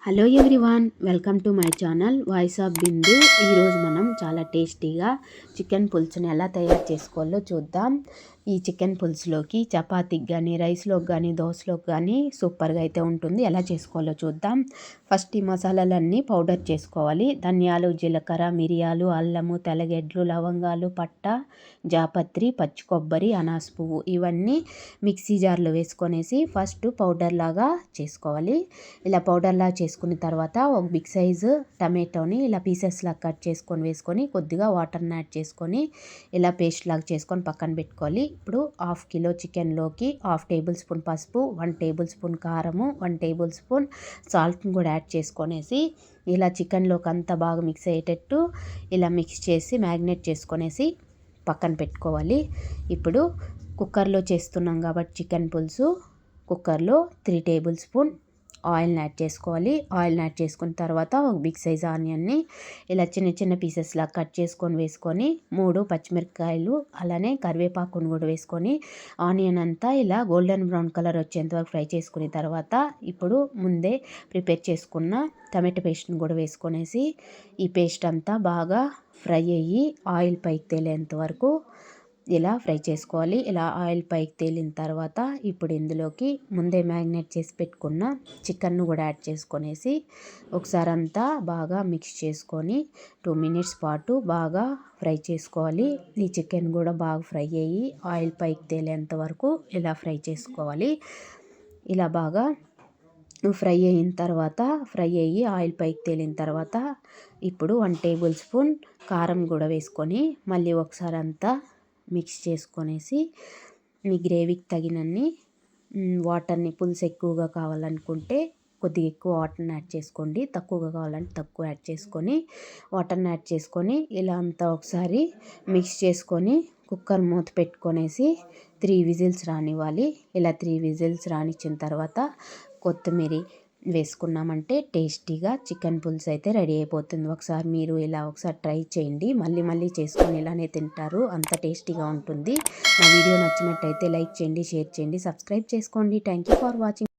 Hello everyone, welcome to my channel voice of Bindu. ఈరోజు మనం చాలా టేస్టీగా చికెన్ పులుసుని ఎలా తయారు చేసుకోవాలో చూద్దాం. ఈ చికెన్ పులుసులోకి చపాతీకి కానీ, రైస్లోకి కానీ, దోశలోకి కానీ సూపర్గా అయితే ఉంటుంది. ఎలా చేసుకోవాలో చూద్దాం. ఫస్ట్ ఈ మసాలాలన్నీ పౌడర్ చేసుకోవాలి. ధనియాలు, జీలకర్ర, మిరియాలు, అల్లము, తెల్లగడ్డలు, లవంగాలు, పట్ట, జాపత్రి, పచ్చి కొబ్బరి, అనాస పువ్వు ఇవన్నీ మిక్సీ జార్లో వేసుకొనేసి ఫస్ట్ పౌడర్ లాగా చేసుకోవాలి. ఇలా పౌడర్ లాగా చేసుకున్న తర్వాత ఒక బిగ్ సైజు టమాటోని ఇలా పీసెస్ లాగా కట్ చేసుకొని వేసుకొని కొద్దిగా వాటర్ని యాడ్ చేసుకొని ఇలా పేస్ట్ లాగా చేసుకొని పక్కన పెట్టుకోవాలి. ఇప్పుడు 1/2 కిలో చికెన్లోకి 1/2 టేబుల్ స్పూన్ పసుపు, 1 టేబుల్ స్పూన్ కారము, 1 టేబుల్ స్పూన్ సాల్ట్ని కూడా యాడ్ చేసుకొనేసి ఇలా చికెన్లోకి అంతా బాగా మిక్స్ అయ్యేటట్టు ఇలా మిక్స్ చేసి మ్యాగ్నేట్ చేసుకొనేసి పక్కన పెట్టుకోవాలి. ఇప్పుడు కుక్కర్లో చేస్తున్నాం కాబట్టి చికెన్ పులుసు కుక్కర్లో 3 టేబుల్ స్పూన్ ఆయిల్ని యాడ్ చేసుకోవాలి. ఆయిల్ని యాడ్ చేసుకున్న తర్వాత ఒక బిగ్ సైజ్ ఆనియన్ని ఇలా చిన్న చిన్న పీసెస్లా కట్ చేసుకొని వేసుకొని 3 పచ్చిమిరపకాయలు అలానే కరివేపాకును కూడా వేసుకొని ఆనియన్ అంతా ఇలా గోల్డెన్ బ్రౌన్ కలర్ వచ్చేంత వరకు ఫ్రై చేసుకున్న తర్వాత ఇప్పుడు ముందే ప్రిపేర్ చేసుకున్న టమాటో పేస్ట్ని కూడా వేసుకొనేసి ఈ పేస్ట్ అంతా బాగా ఫ్రై అయ్యి ఆయిల్ పైకి తేలేంత వరకు ఇలా ఫ్రై చేసుకోవాలి. ఇలా ఆయిల్ పైకి తేలిన తర్వాత ఇప్పుడు ఇందులోకి ముందే మ్యాగ్నేట్ చేసి పెట్టుకున్న చికెన్ను కూడా యాడ్ చేసుకొనేసి ఒకసారి అంతా బాగా మిక్స్ చేసుకొని 2 మినిట్స్ పాటు బాగా ఫ్రై చేసుకోవాలి. ఈ చికెన్ కూడా బాగా ఫ్రై అయ్యి ఆయిల్ పైకి తేలేంత వరకు ఇలా ఫ్రై చేసుకోవాలి. ఇలా బాగా ఫ్రై అయిన తర్వాత ఫ్రై అయ్యి ఆయిల్ పైకి తేలిన తర్వాత ఇప్పుడు 1 టేబుల్ స్పూన్ కారం కూడా వేసుకొని మళ్ళీ ఒకసారి అంతా మిక్స్ చేసుకొనేసి మీ గ్రేవీకి తగినన్ని వాటర్ని, పులుసు ఎక్కువగా కావాలనుకుంటే కొద్దిగా ఎక్కువ వాటర్ని యాడ్ చేసుకోండి, తక్కువగా కావాలంటే తక్కువ యాడ్ చేసుకొని వాటర్ని యాడ్ చేసుకొని ఇలా అంతా ఒకసారి మిక్స్ చేసుకొని కుక్కర్ మూత పెట్టుకొనేసి 3 విజిల్స్ రానివ్వాలి. ఇలా 3 విజిల్స్ రానిచ్చిన తర్వాత కొత్తిమీర వేసుకున్నామంటే టేస్టీగా చికెన్ పులుసు అయితే రెడీ అయిపోతుంది. ఒకసారి మీరు ఇలా ఒకసారి ట్రై చేయండి. మళ్ళీ మళ్ళీ చేసుకొని ఇలానే తింటారు, అంత టేస్టీగా ఉంటుంది. నా వీడియో నచ్చినట్టయితే లైక్ చేయండి, షేర్ చేయండి, సబ్స్క్రైబ్ చేసుకోండి. Thank you for watching.